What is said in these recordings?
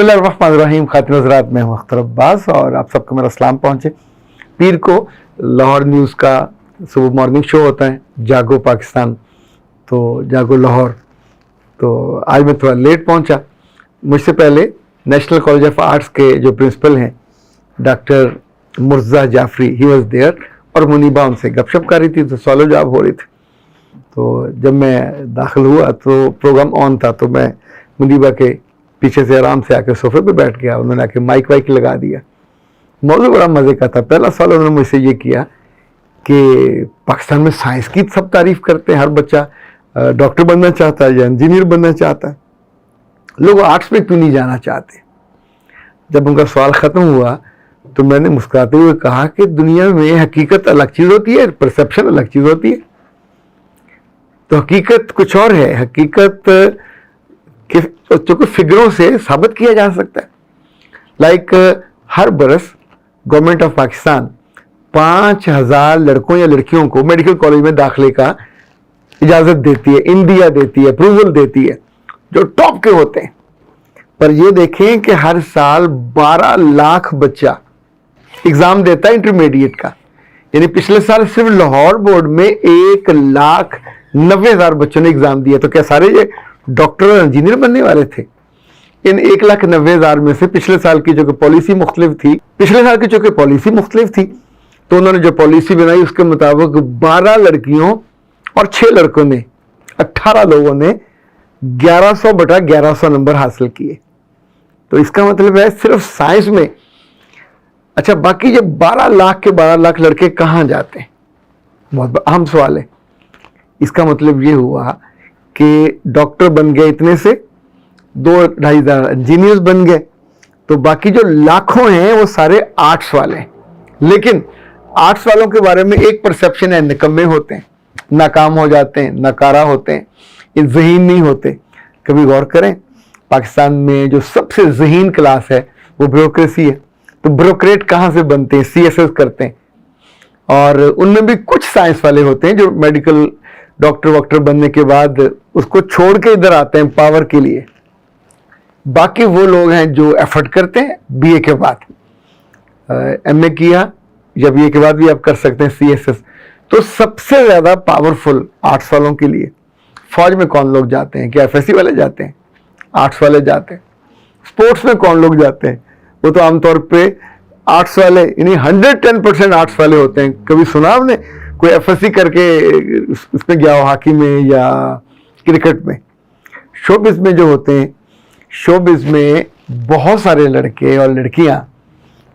बिस्मिल्लाहिर्रहमानिर्रहीम। खातिन हज़रात, मैं हूं अख्तर अब्बास और आप सबको मेरा सलाम पहुंचे। पीर को लाहौर न्यूज़ का सुबह मॉर्निंग शो होता है, जागो पाकिस्तान, तो जागो लाहौर। तो आज मैं थोड़ा लेट पहुंचा। मुझसे पहले नेशनल कॉलेज ऑफ आर्ट्स के जो प्रिंसिपल हैं doctor Murtaza Jafri, he was there, और मुनीबा उनसे गपशप कर रही थी, तो सवाल जवाब हो रही थी। तो जब मैं दाखिल हुआ तो प्रोग्राम ऑन था, तो मैं मुनीबा के पीछे से आराम से आके सोफे पे बैठ गया। उन्होंने आके माइक वाइक लगा दिया। मौजूद बड़ा मज़े का था। पहला सवाल उन्होंने मुझसे ये किया कि पाकिस्तान में साइंस की सब तारीफ़ करते हैं, हर बच्चा डॉक्टर बनना चाहता है या इंजीनियर बनना चाहता है, लोग आर्ट्स में क्यों नहीं जाना चाहते। जब उनका सवाल ख़त्म हुआ तो मैंने मुस्कुराते हुए कहा कि दुनिया में हकीकत अलग चीज़ होती है, परसेप्शन अलग चीज़ होती है। तो हकीकत कुछ और है। हकीकत कि को फिगरों से साबित किया जा सकता है। लाइक हर बरस गवर्नमेंट ऑफ पाकिस्तान 5000 लड़कों या लड़कियों को मेडिकल कॉलेज में दाखिले का इजाज़त देती है, इंडिया देती है, अप्रूवल देती है, जो टॉप के होते हैं। पर ये देखें कि हर साल 12 लाख बच्चा एग्ज़ाम देता है इंटरमीडिएट का। यानी पिछले साल सिर्फ लाहौर बोर्ड में 1,90,000 बच्चों ने एग्ज़ाम दिया। तो क्या सारे ये डॉक्टर और इंजीनियर बनने वाले थे? इन 1,90,000 में से पिछले साल की जो कि पॉलिसी मुख्तलिफ थी, तो उन्होंने जो पॉलिसी बनाई उसके मुताबिक 12 लड़कियों और 6 लड़कों ने, 18 लोगों ने 1100/1100 नंबर हासिल किए। तो इसका मतलब है सिर्फ साइंस में। अच्छा, बाकी ये 12 लाख के 12 लाख लड़के कहाँ जाते हैं? बहुत अहम सवाल है। इसका मतलब ये हुआ कि डॉक्टर बन गए इतने से, 2-2.5 हज़ार इंजीनियर्स बन गए, तो बाकी जो लाखों हैं वो सारे आर्ट्स वाले हैं। लेकिन आर्ट्स वालों के बारे में एक परसेप्शन है, निकम्मे होते हैं, नाकाम हो जाते हैं, नकारा होते हैं, ये ज़हीन नहीं होते। कभी गौर करें, पाकिस्तान में जो सबसे ज़हीन क्लास है वो ब्यूरोक्रेसी है। तो ब्यूरोक्रेट कहाँ से बनते हैं? CSS करते हैं। और उनमें भी कुछ साइंस वाले होते हैं जो मेडिकल डॉक्टर वॉक्टर बनने के बाद उसको छोड़ के इधर आते हैं पावर के लिए। बाकी वो लोग हैं जो एफर्ट करते हैं। BA के बाद MA किया, या BA के बाद भी आप कर सकते हैं CSS। तो सबसे ज़्यादा पावरफुल आर्ट्स वालों के लिए। फौज में कौन लोग जाते हैं? क्या FSC वाले जाते हैं? आर्ट्स वाले जाते हैं। स्पोर्ट्स में कौन लोग जाते हैं? वो तो आमतौर पे आर्ट्स वाले, यानी 110% आर्ट्स वाले होते हैं। कभी सुना आपने कोई FSC करके उसमें गया हो, हॉकी में या क्रिकेट में? शोबिज़ में जो होते हैं, शोबिज़ में बहुत सारे लड़के और लड़कियां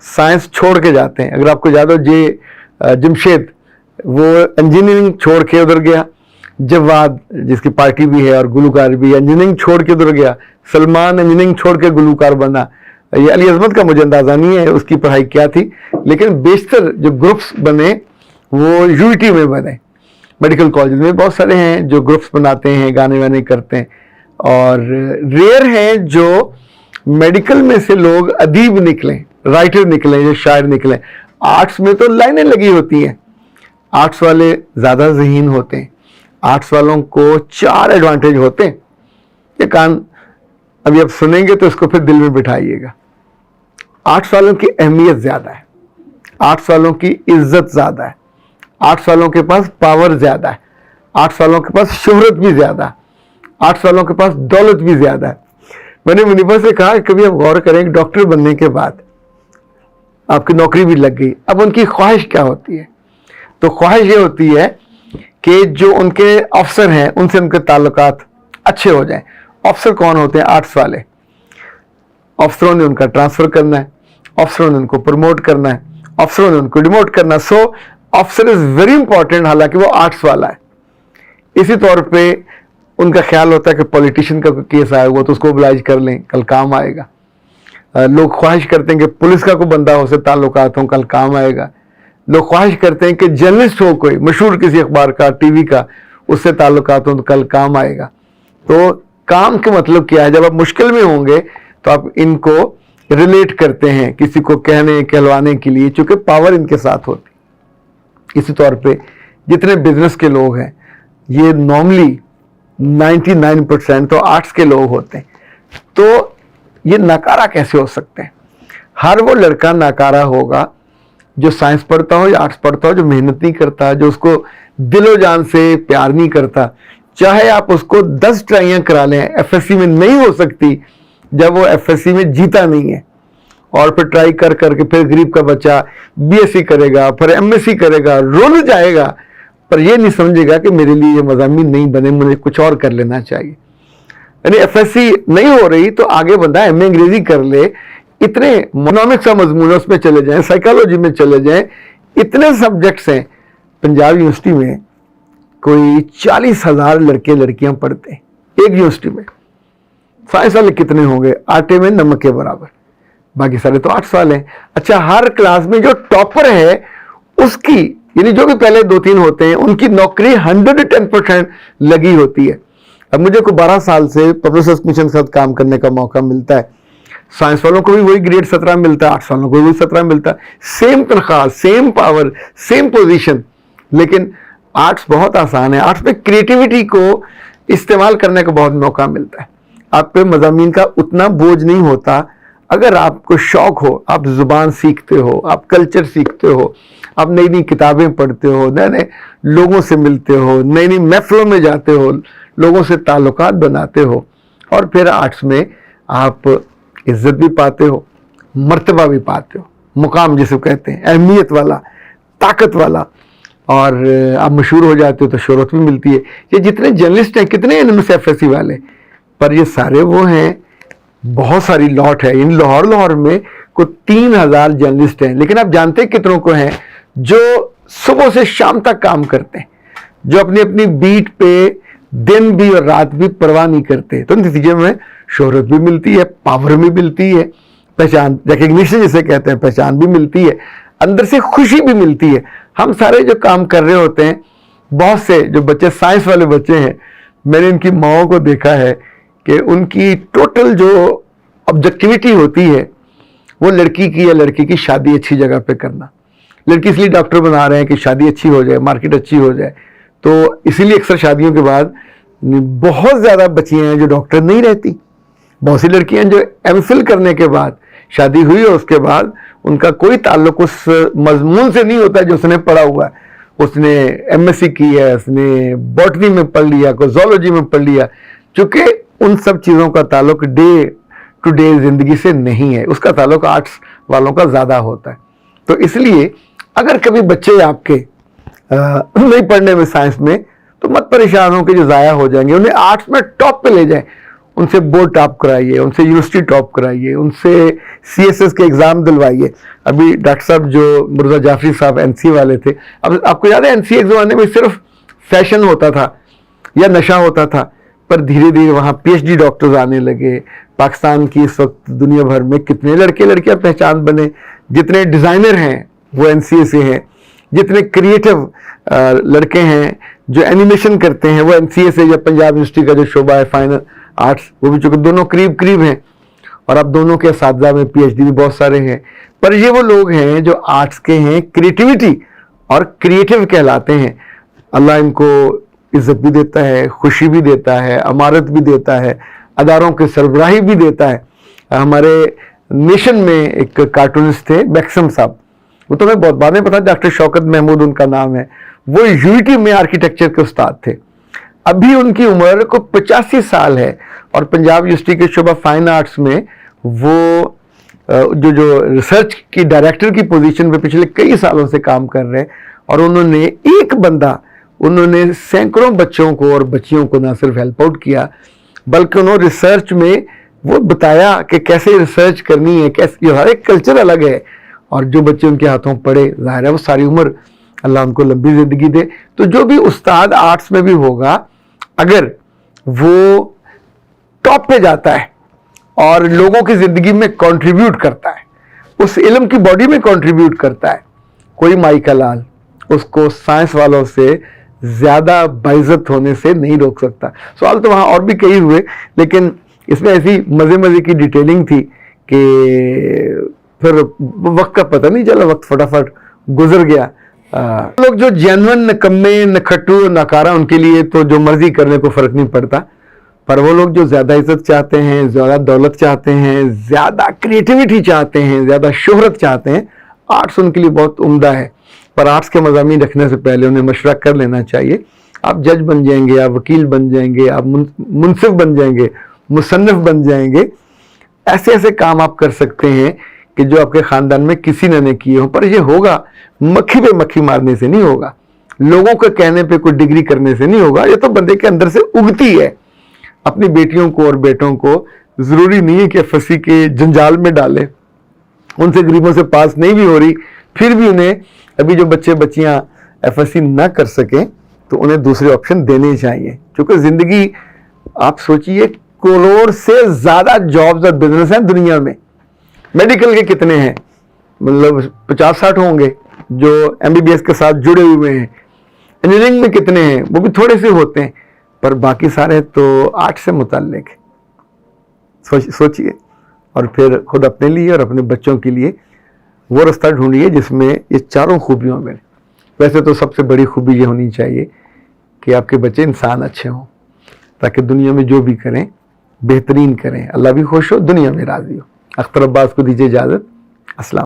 साइंस छोड़ के जाते हैं। अगर आपको याद हो, जमशेद वो इंजीनियरिंग छोड़ के उधर गया, जवाद जिसकी पार्टी भी है और गुलूकार भी, इंजीनियरिंग छोड़ के उधर गया, सलमान इंजीनियरिंग छोड़ के गुलूकार बना। ये अली अजमत का मुझे अंदाज़ा नहीं है उसकी पढ़ाई क्या थी, लेकिन बेशतर जो ग्रुप्स बने वो UET में बने। मेडिकल कॉलेज में बहुत सारे हैं जो ग्रुप्स बनाते हैं, गाने वाने करते हैं। और रेयर हैं जो मेडिकल में से लोग अदीब निकलें, राइटर निकलें, जो शायर निकलें। आर्ट्स में तो लाइनें लगी होती हैं। आर्ट्स वाले ज़्यादा ज़हीन होते हैं। आर्ट्स वालों को 4 एडवांटेज होते हैं। ये कान अभी आप सुनेंगे तो इसको फिर दिल में बिठाइएगा। आर्ट्स वालों की अहमियत ज़्यादा है, आर्ट्स वालों की इज्जत ज़्यादा है, आर्ट्स वालों के पास पावर ज़्यादा है, आर्ट्स वालों के पास शोहरत भी ज़्यादा है, आर्ट्स वालों के पास दौलत भी ज़्यादा है। मैंने मुनीबा से कहा कि कभी आप गौर करें, डॉक्टर बनने के बाद आपकी नौकरी भी लग गई, अब उनकी ख्वाहिश क्या होती है? तो ख्वाहिश ये होती है कि जो उनके अफसर हैं उनसे उनके ताल्लुकात अच्छे हो जाएं। अफसर कौन होते हैं? आर्ट्स वाले। अफसरों ने उनका ट्रांसफ़र करना है, अफसरों ने उनको प्रमोट करना है, अफसरों ने उनको डिमोट करना है। सो अफसर इज़ वेरी इंपॉर्टेंट, हालांकि वो आर्ट्स वाला है। इसी तौर पे उनका ख्याल होता है कि पॉलिटिशियन का कोई केस आया हुआ तो उसको ओबलाइज कर लें, कल काम आएगा। लोग ख्वाहिश करते हैं कि पुलिस का कोई बंदा हो, उससे ताल्लुकात हो, कल काम आएगा। लोग ख्वाहिश करते हैं कि जर्नलिस्ट हो, कोई मशहूर किसी अखबार का, TV का, उससे ताल्लुकात हो तो कल काम आएगा। तो काम का मतलब क्या है? जब आप मुश्किल में होंगे तो आप इनको रिलेट करते हैं किसी को कहने कहलवाने के लिए, चूंकि पावर इनके साथ होती। इसी तौर पे जितने बिजनेस के लोग हैं ये नॉर्मली 99% तो आर्ट्स के लोग होते हैं। तो ये नाकारा कैसे हो सकते हैं? हर वो लड़का नाकारा होगा जो साइंस पढ़ता हो या आर्ट्स पढ़ता हो, जो मेहनत नहीं करता, जो उसको दिलो जान से प्यार नहीं करता। चाहे आप उसको 10 ट्राइयां करा लें, एफएससी में नहीं हो सकती जब वो एफएससी में जीता नहीं है। और फिर ट्राई कर करके फिर गरीब का बच्चा बीएससी करेगा, फिर एमएससी करेगा, रोल जाएगा, पर ये नहीं समझेगा कि मेरे लिए ये मज़ामीन नहीं बने, मुझे कुछ और कर लेना चाहिए। यानी एफएससी नहीं हो रही तो आगे बंदा एमए अंग्रेजी कर ले, इतने इकोनॉमिक्स का मजमून है उसमें चले जाएं, साइकोलॉजी में चले जाएं, इतने सब्जेक्ट्स हैं। पंजाब यूनिवर्सिटी में कोई 40,000 लड़के लड़कियां पढ़ते हैं एक यूनिवर्सिटी में। साइंस वाले कितने होंगे? आटे में नमक के बराबर, बाकी सारे तो 8 साल हैं। अच्छा, हर क्लास में जो टॉपर है उसकी, यानी जो भी पहले 2-3 होते हैं, उनकी नौकरी 110% लगी होती है। अब मुझे को 12 साल से प्रोफेसर मिशन के साथ काम करने का मौका मिलता है। साइंस वालों को भी वही ग्रेड 17 मिलता है, आर्ट्स वालों को भी वही 17 मिलता है, सेम तनख्वाह, सेम पावर, सेम पोजीशन। लेकिन आर्ट्स बहुत आसान है, आर्ट्स में क्रिएटिविटी को इस्तेमाल करने का बहुत मौका मिलता है। आप पे मज़ामीन का उतना बोझ नहीं होता। अगर आपको शौक हो, आप जुबान सीखते हो, आप कल्चर सीखते हो, आप नई नई किताबें पढ़ते हो, नए नए लोगों से मिलते हो, नई नई महफिलों में जाते हो, लोगों से ताल्लुकात बनाते हो, और फिर आर्ट्स में आप इज्जत भी पाते हो, मर्तबा भी पाते हो, मुकाम जिसे कहते हैं, अहमियत वाला, ताकत वाला, और आप मशहूर हो जाते हो तो शोहरत भी मिलती है। ये जितने जर्नलिस्ट हैं, कितने इनमें से एफएससी वाले, पर ये सारे वो हैं, बहुत सारी लॉट है। इन लाहौर में को 3,000 जर्नलिस्ट हैं, लेकिन आप जानते हैं कितनों को हैं जो सुबह से शाम तक काम करते हैं, जो अपनी अपनी बीट पे दिन भी और रात भी परवाह नहीं करते। तो नतीजे में शोहरत भी मिलती है, पावर भी मिलती है, पहचान, रिकग्निशन जिसे कहते हैं, पहचान भी मिलती है, अंदर से खुशी भी मिलती है। हम सारे जो काम कर रहे होते हैं, बहुत से जो बच्चे साइंस वाले बच्चे हैं, मैंने इनकी माओं को देखा है कि उनकी टोटल जो ऑब्जेक्टिविटी होती है वो लड़की की या लड़के की शादी अच्छी जगह पे करना। लड़की इसलिए डॉक्टर बना रहे हैं कि शादी अच्छी हो जाए, मार्केट अच्छी हो जाए, तो इसीलिए अक्सर शादियों के बाद बहुत ज़्यादा बच्चियाँ हैं जो डॉक्टर नहीं रहती। बहुत सी लड़कियाँ जो एमफिल करने के बाद शादी हुई और उसके बाद उनका कोई ताल्लुक उस मजमून से नहीं होता जो उसने पढ़ा हुआ है। उसने एमएससी की है, उसने बॉटनी में पढ़ लिया, कोई ज़ूलॉजी में पढ़ लिया, चूँकि उन सब चीज़ों का ताल्लुक डे टू डे ज़िंदगी से नहीं है, उसका ताल्लुक आर्ट्स वालों का ज़्यादा होता है। तो इसलिए अगर कभी बच्चे आपके नहीं पढ़ने में साइंस में, तो मत परेशान हो कि जो ज़ाया हो जाएंगे, उन्हें आर्ट्स में टॉप पे ले जाएं, उनसे बोर्ड टॉप कराइए, उनसे यूनिवर्सिटी टॉप कराइए, उनसे सीएसएस के एग्ज़ाम दिलवाइए। अभी डॉक्टर साहब जो मुर्जा जाफरी साहब एनसीए वाले थे, अब आपको याद है एनसीए के ज़माने में सिर्फ फैशन होता था या नशा होता था, पर धीरे धीरे वहाँ पीएचडी डॉक्टर्स आने लगे। पाकिस्तान की इस वक्त दुनिया भर में कितने लड़के लड़कियाँ पहचान बने, जितने डिज़ाइनर हैं वो एनसीए से हैं, जितने क्रिएटिव लड़के हैं जो एनिमेशन करते हैं वो एनसीए से, या पंजाब यूनिवर्सिटी का जो शोबा है फाइन आर्ट्स, वो भी चूँकि दोनों करीब करीब हैं, और अब दोनों के असातिज़ा में पीएचडी भी बहुत सारे हैं। पर ये वो लोग हैं जो आर्ट्स के हैं, क्रिएटिविटी और क्रिएटिव कहलाते हैं। अल्लाह इनको इज्जत भी देता है, खुशी भी देता है, अमारत भी देता है, अदारों के सरबराही भी देता है। हमारे नेशन में एक कार्टूनिस्ट थे बेक्सम साहब, वो तो मैं बहुत बाद में पता, डॉक्टर शौकत महमूद उनका नाम है, वो यूनिटी में आर्किटेक्चर के उस्ताद थे। अभी उनकी उम्र को 85 साल है, और पंजाब यूनिवर्सिटी के शोबा फाइन आर्ट्स में वो जो रिसर्च की डायरेक्टर की पोजीशन पे पिछले कई सालों से काम कर रहे हैं। और उन्होंने एक बंदा, उन्होंने सैकड़ों बच्चों को और बच्चियों को ना सिर्फ हेल्प आउट किया, बल्कि उन्होंने रिसर्च में वो बताया कि कैसे रिसर्च करनी है, कैसे, हर एक कल्चर अलग है। और जो बच्चे उनके हाथों पढ़े, ज़ाहिर है वो सारी उम्र अल्लाह उनको लंबी ज़िंदगी दे। तो जो भी उस्ताद आर्ट्स में भी होगा, अगर वो टॉप पे जाता है और लोगों की ज़िंदगी में कंट्रीब्यूट करता है, उस इल्म की बॉडी में कंट्रीब्यूट करता है, कोई माई का लाल उसको साइंस वालों से ज़्यादा बाइज्जत होने से नहीं रोक सकता। सवाल तो वहाँ और भी कई हुए, लेकिन इसमें ऐसी मज़े की डिटेलिंग थी कि फिर वक्त का पता नहीं चला, वक्त फटाफट गुजर गया। लोग जो जेन्युइन, नकम्मे, नखट्टू, नकारा, उनके लिए तो जो मर्जी करने को फ़र्क नहीं पड़ता। پر وہ لوگ جو زیادہ عزت چاہتے ہیں, زیادہ دولت چاہتے ہیں, زیادہ کریٹیوٹی چاہتے ہیں, زیادہ شہرت چاہتے ہیں, آرٹس ان کے لیے بہت عمدہ ہے. پر آرٹس کے مضامین رکھنے سے پہلے انہیں مشورہ کر لینا چاہیے. آپ جج بن جائیں گے, آپ وکیل بن جائیں گے, آپ منصف بن جائیں گے, مصنف بن جائیں گے, ایسے ایسے کام آپ کر سکتے ہیں کہ جو آپ کے خاندان میں کسی نے کیے ہوں. پر یہ ہوگا مکھی پہ مکھی مارنے سے نہیں ہوگا, لوگوں کے کہنے پہ کوئی ڈگری کرنے سے نہیں ہوگا. یہ تو بندے کے اندر سے اگتی ہے. اپنی بیٹیوں کو اور بیٹوں کو ضروری نہیں ہے کہ FSC کے جنجال میں ڈالے. ان سے غریبوں سے پاس نہیں بھی ہو رہی, پھر بھی انہیں ابھی جو بچے بچیاں FSC نہ کر سکیں تو انہیں دوسرے آپشن دینے چاہیے. کیونکہ زندگی, آپ سوچئے, کروڑ سے زیادہ جابز اور بزنس ہیں دنیا میں. میڈیکل کے کتنے ہیں, مطلب 50-60 ہوں گے جو MBBS کے ساتھ جڑے ہوئے ہیں. انجینئرنگ میں کتنے ہیں, وہ بھی تھوڑے سے ہوتے ہیں, پر باقی سارے تو آرٹ سے متعلق ہیں. سوچئے, اور پھر خود اپنے لیے اور اپنے بچوں کے لیے وہ راستہ ڈھونڈیے جس میں یہ چاروں خوبیوں میں. ویسے تو سب سے بڑی خوبی یہ ہونی چاہیے کہ آپ کے بچے انسان اچھے ہوں, تاکہ دنیا میں جو بھی کریں بہترین کریں, اللہ بھی خوش ہو, دنیا میں راضی ہو. اختر عباس کو دیجیے اجازت. السلام.